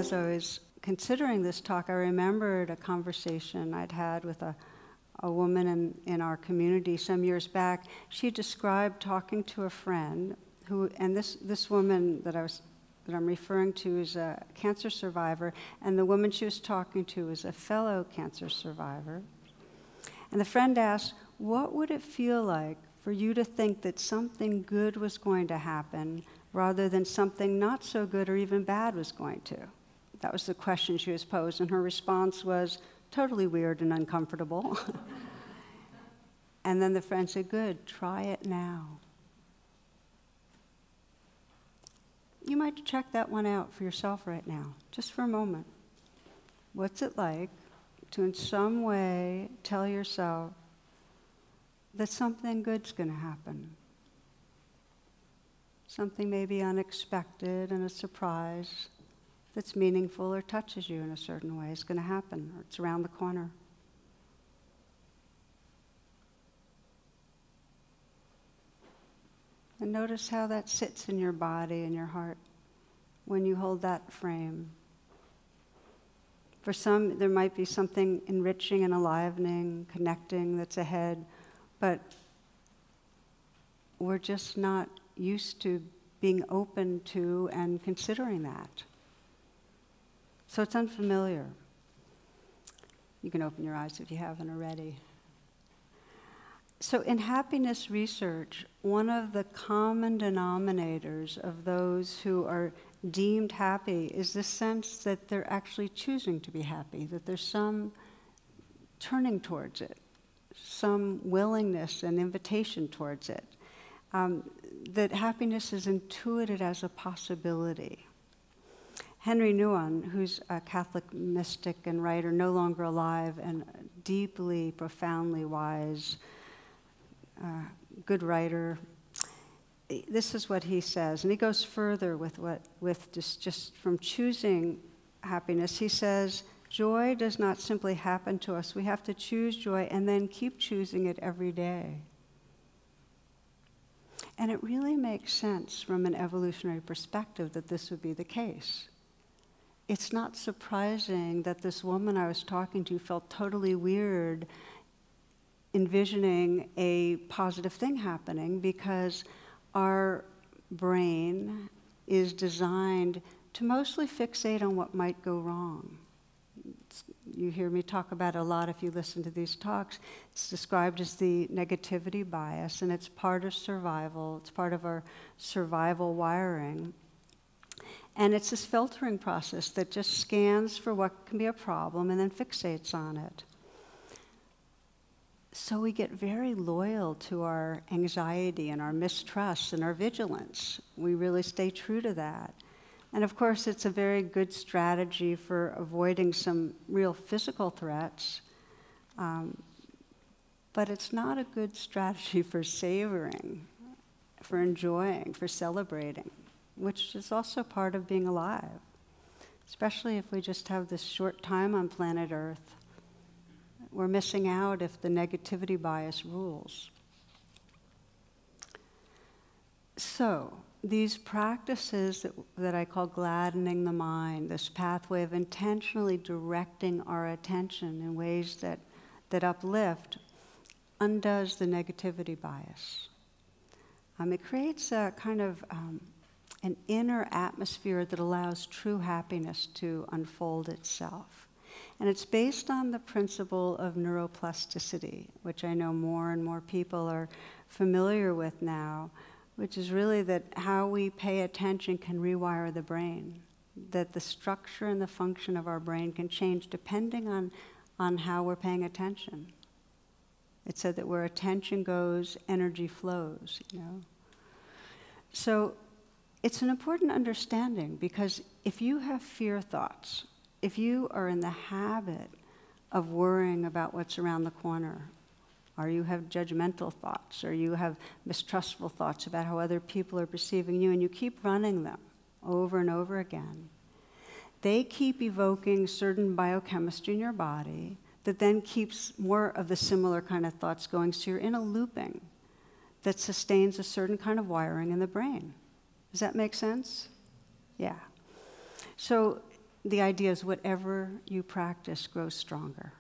as I was considering this talk, I remembered a conversation I'd had with a woman in our community some years back. She described talking to a friend who, and this woman that I'm referring to is a cancer survivor, and the woman she was talking to is a fellow cancer survivor. And the friend asked, what would it feel like for you to think that something good was going to happen rather than something not so good or even bad was going to? That was the question she was posed, and her response was totally weird and uncomfortable. And then the friend said, good, try it now. You might check that one out for yourself right now, just for a moment. What's it like to in some way tell yourself that something good's going to happen? Something maybe unexpected and a surprise that's meaningful or touches you in a certain way is going to happen, or it's around the corner. And notice how that sits in your body and your heart when you hold that frame. For some, there might be something enriching and enlivening, connecting that's ahead, but we're just not used to being open to and considering that. So it's unfamiliar. You can open your eyes if you haven't already. So in happiness research, one of the common denominators of those who are deemed happy is this sense that they're actually choosing to be happy, that there's some turning towards it, some willingness and invitation towards it, that happiness is intuited as a possibility. Henry Nouwen, who's a Catholic mystic and writer, no longer alive, and deeply, profoundly wise, good writer, this is what he says, and he goes further with just from choosing happiness. He says, joy does not simply happen to us. We have to choose joy and then keep choosing it every day. And it really makes sense from an evolutionary perspective that this would be the case. It's not surprising that this woman I was talking to felt totally weird envisioning a positive thing happening, because our brain is designed to mostly fixate on what might go wrong. You hear me talk about it a lot if you listen to these talks. It's described as the negativity bias, and it's part of survival. It's part of our survival wiring. And it's this filtering process that just scans for what can be a problem and then fixates on it. So we get very loyal to our anxiety and our mistrust and our vigilance. We really stay true to that. And of course, it's a very good strategy for avoiding some real physical threats, but it's not a good strategy for savoring, for enjoying, for celebrating, which is also part of being alive, especially if we just have this short time on planet Earth. We're missing out if the negativity bias rules. So, these practices that I call gladdening the mind, this pathway of intentionally directing our attention in ways that uplift, undoes the negativity bias. It creates a kind of an inner atmosphere that allows true happiness to unfold itself. And it's based on the principle of neuroplasticity, which I know more and more people are familiar with now, which is really that how we pay attention can rewire the brain, that the structure and the function of our brain can change depending on how we're paying attention. It said that where attention goes, energy flows, you know. So it's an important understanding, because if you have fear thoughts, if you are in the habit of worrying about what's around the corner, or you have judgmental thoughts, or you have mistrustful thoughts about how other people are perceiving you, and you keep running them over and over again, they keep evoking certain biochemistry in your body that then keeps more of the similar kind of thoughts going, so you're in a looping that sustains a certain kind of wiring in the brain. Does that make sense? Yeah. So the idea is whatever you practice grows stronger.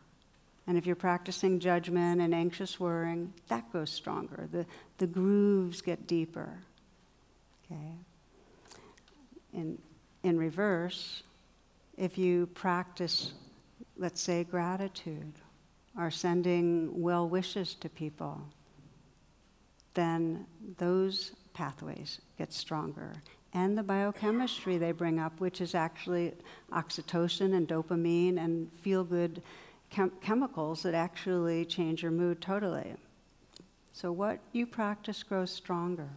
And if you're practicing judgment and anxious worrying, that grows stronger. The grooves get deeper. Okay. In reverse, if you practice, let's say, gratitude or sending well wishes to people, then those pathways get stronger. And the biochemistry they bring up, which is actually oxytocin and dopamine and feel-good chemicals that actually change your mood totally. So what you practice grows stronger.